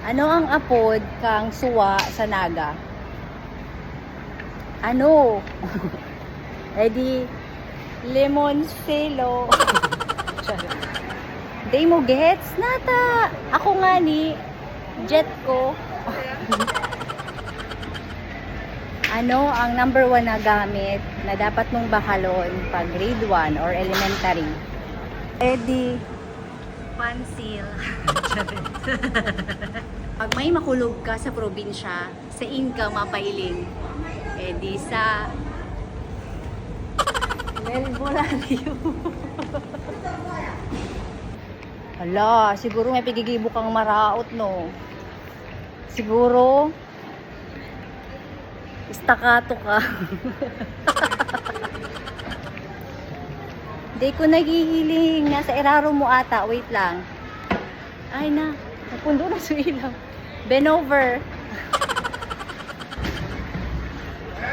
Ano ang apod kang suwa sa naga? Ano? Edi lemon selo. Day mo gets nata. Ako nga ni jet ko. Ano ang number 1 na gamit na dapat mong bakalon pag grade 1 or elementary? Edi pansil. Pag may makulog ka sa probinsya, sa ka mapailing. Edi sa Melbolaryo. Hala, siguro may pigigibo kang maraot, no? Siguro staccato ka. Di ko naghihiling. Nasa eraro mo ata. Wait lang. Ay na. Napundo na sa ilaw. Bend over.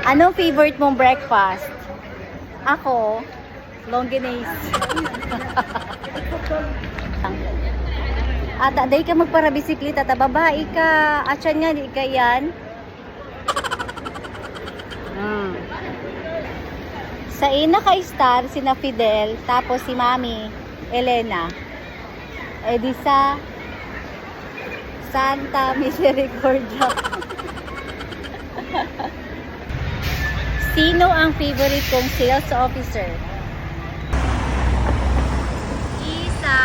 Anong favorite mong breakfast? Ako, longanise. Ata, day ka magparabisiklita. Ta, babae ka. Atyan nga, di ka yan. Sa ina ka-star, sina Fidel, tapos si Mami, Elena. E di sa Santa Misericordia. Sino ang favorite kong sales officer? Isa.